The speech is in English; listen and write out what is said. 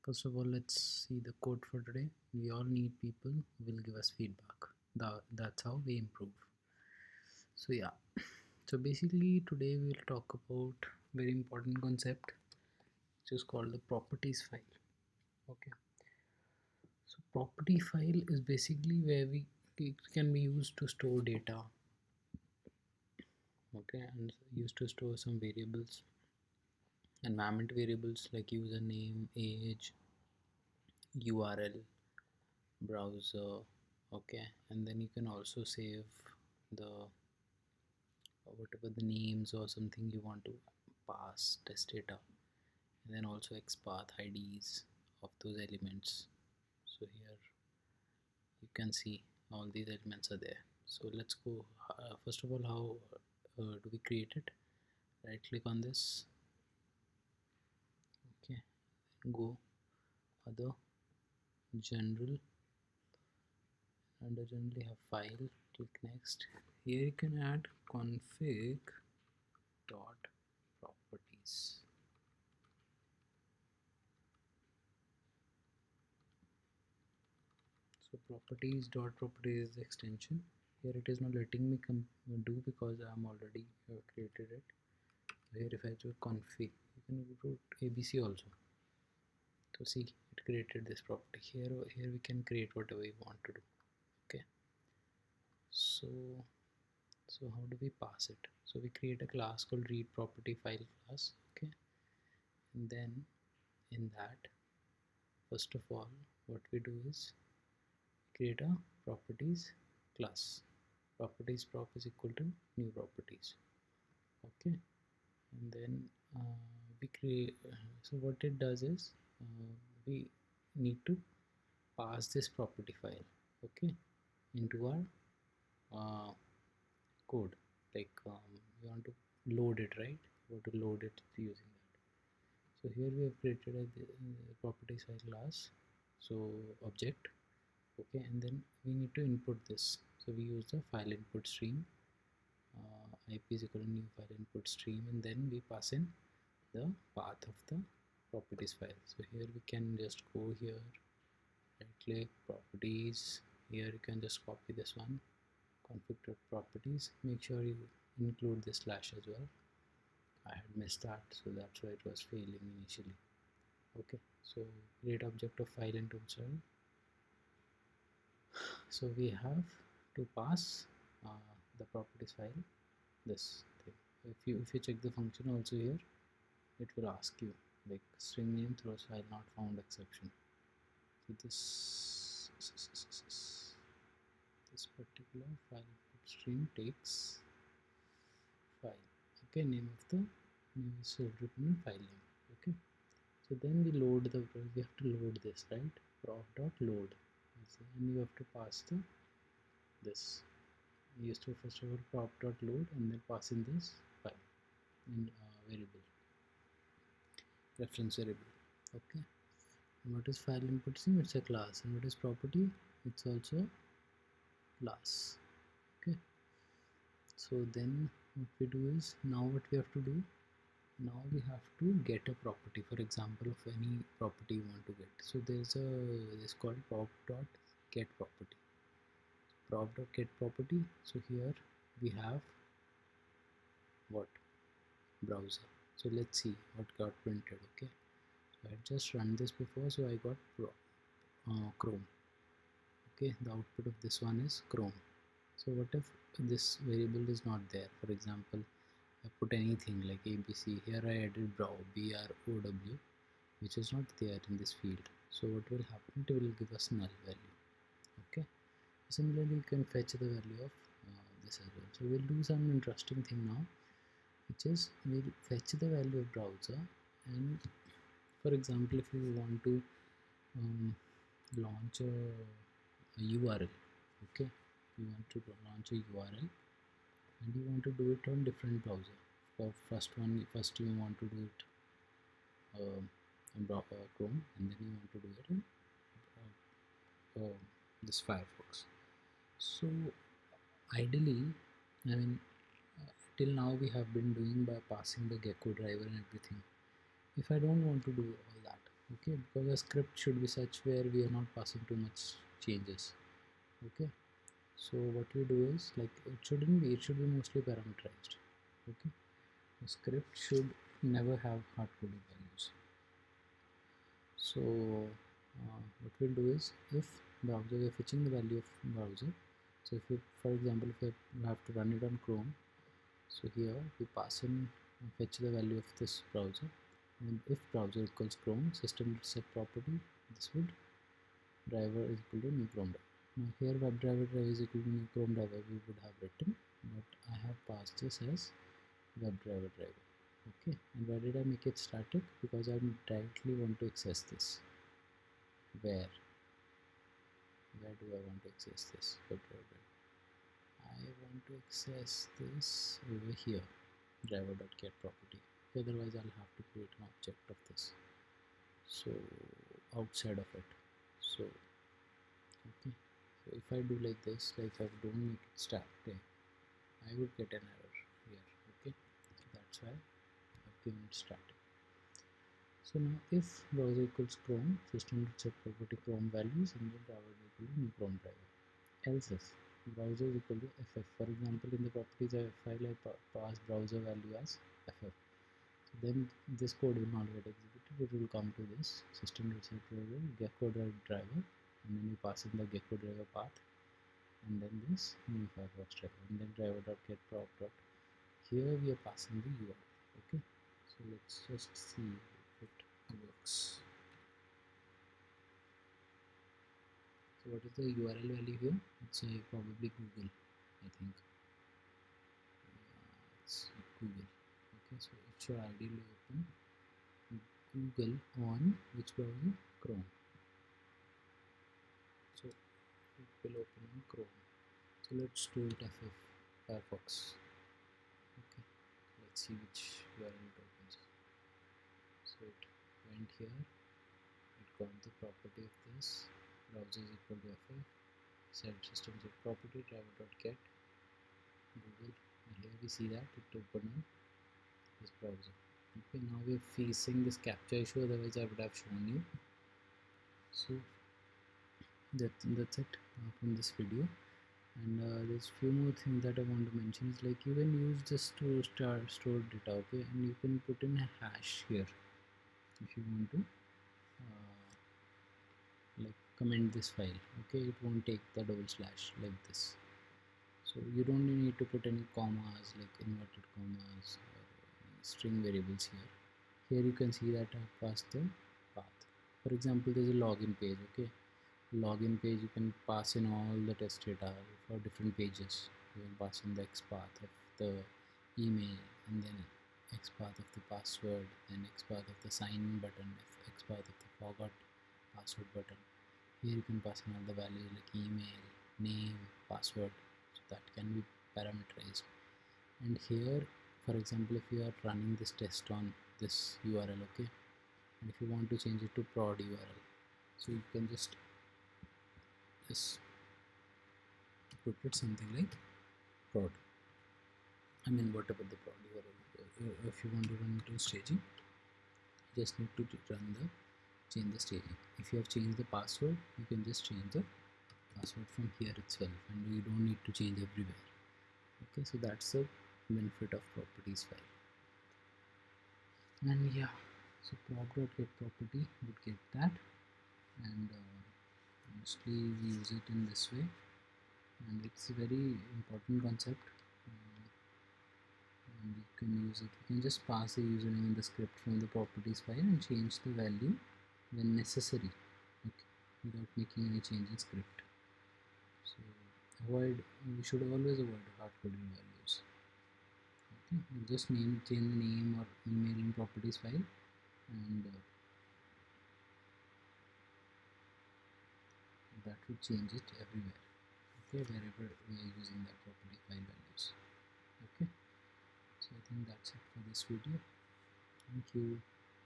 First of all, let's see the code for today. We all need people who will give us feedback. That's how we improve. So yeah, so basically today we will talk about very important concept which is called the properties file. Okay, so property file is basically where it can be used to store data. Okay, and used to store some variables, environment variables like username, age, URL, browser. Okay, and then you can also save the whatever the names or something you want to pass test data, and then also XPath IDs of those elements. So here you can see all these elements are there. So let's go. First of all, how do we create it? Right click on this. Okay, go other, general, under generally have file, click next. Here you can add config dot properties. So properties dot properties is the extension. Here it is not letting me do because I'm already created it. Here if I do config, you can do ABC also. So see, it created this property. Here we can create whatever we want to do. Okay. So how do we pass it? So we create a class called read property file class. Okay. And then in that, first of all, what we do is create a properties class. Properties prop is equal to new properties. Okay, and then we create. So what it does is we need to pass this property file. Okay, into our code. Like you want to load it, right? You want to load it using that. So here we have created a properties file class. So object. Okay, and then we need to input this. So we use the file input stream. IP is equal to new file input stream, and then we pass in the path of the properties file. So here we can just go here, right click properties. Here you can just copy this one, config properties. Make sure you include this slash as well. I had missed that, so that's why it was failing initially. Okay, so create object of file input stream. So we have to pass the properties file this thing. If you check the function also here, it will ask you like string name throws file not found exception. So this particular file input stream takes file. Okay, name of the new is written file name. Okay, so then we have to load this, right? Proc dot load, and you have to pass this. You used to first of all prop dot load and then pass in this file in variable, reference variable. Okay, and what is file input stream? It's a class. And what is property? It's also class. Okay, so then what we do is, now what we have to do, now we have to get a property, for example of any property you want to get. So there's a this called prop dot get property. Prop dot get property. So here we have what, browser. So let's see what got printed. Okay, so I just run this before, so I got Chrome. Okay, the output of this one is Chrome. So what if this variable is not there? For example, I put anything like ABC. Here I added brow, BROW, which is not there in this field. So what will happen? It will give us null value. Okay, similarly you can fetch the value of this as well. So we'll do some interesting thing now, which is we'll fetch the value of browser. And for example, if you want to launch a URL, okay, you want to launch a URL and you want to do it on different browser. For first you want to do it on Chrome, and then you want to do it in this Firefox. So ideally, I mean, till now we have been doing by passing the Gecko driver and everything. If I don't want to do all that, okay, because a script should be such where we are not passing too much changes. Okay, so what we do is, like, it should be mostly parameterized. Okay, the script should never have hard-coded values. So what we'll do is, if browser, we are fetching the value of browser. So if you, for example, if you have to run it on Chrome, so here we pass in fetch the value of this browser, and if browser equals Chrome, system set property, this would driver is equal to new Chrome driver. Now here WebDriver driver is equal to new Chrome driver we would have written, but I have passed this as WebDriver driver. Okay, and why did I make it static? Because I directly want to access this. Where do I want to access this WebDriver driver? I want to access this over here, driver.get property. Otherwise I'll have to create an object of this, so outside of it. So okay, so if I do like this, like if I don't make it static, I would get an error here. Okay, so that's why I've given it static. So now if browser equals Chrome, system set property Chrome values, and then driver is equal to new Chrome driver. Else if browser is equal to ff, for example, in the properties file I pass browser value as ff, so then this code will not get executed. It will come to this system.set property gecko driver, and then we pass in the gecko driver path, and then this new Firefox driver, and then driver.get prop dot. Here we are passing the URL. Okay, so let's just see if it works. So what is the URL value here? It's probably Google, I think. It's Google. Okay, so it should ideally open Google on which browser? Chrome. So it will open on Chrome. So let's do it FF Firefox. Okay, let's see which URL it opens. So it went here, it got the property of this browser is equal to FF, set system set property driver.get Google, and here we see that it opened on this browser. Okay, now we're facing this captcha issue, otherwise I would have shown you. So that's it from this video. And there's few more things that I want to mention. Is like you can use this to store data, okay, and you can put in a hash here if you want to like comment this file. Okay, it won't take the double slash like this, so you don't need to put any commas, like inverted commas or string variables here. Here you can see that I passed the path. For example, there's a login page. Okay, login page, you can pass in all the test data for different pages. You can pass in the XPath of the email, and then XPath of the password, then XPath of the sign in button, XPath of the forgot password button. Here you can pass in all the values like email, name, password, so that can be parameterized. And here, for example, if you are running this test on this URL, okay, and if you want to change it to prod URL, so you can just put it something like prod. I mean, whatever the prod URL. If you want to run it in staging, you just need to change the staging. If you have changed the password, you can just change the password from here itself, and you don't need to change everywhere. Okay, so that's the benefit of properties file. And yeah, so prop.get property would get that, and mostly we use it in this way, and it's a very important concept. And you can use it, you can just pass the username in the script from the properties file and change the value when necessary, okay, without making any change in script. So we should always avoid hard-coded values. Okay, you just change the name or email in properties file, and that would change it everywhere, okay, wherever we are using that property file values. Okay, so I think that's it for this video. Thank you.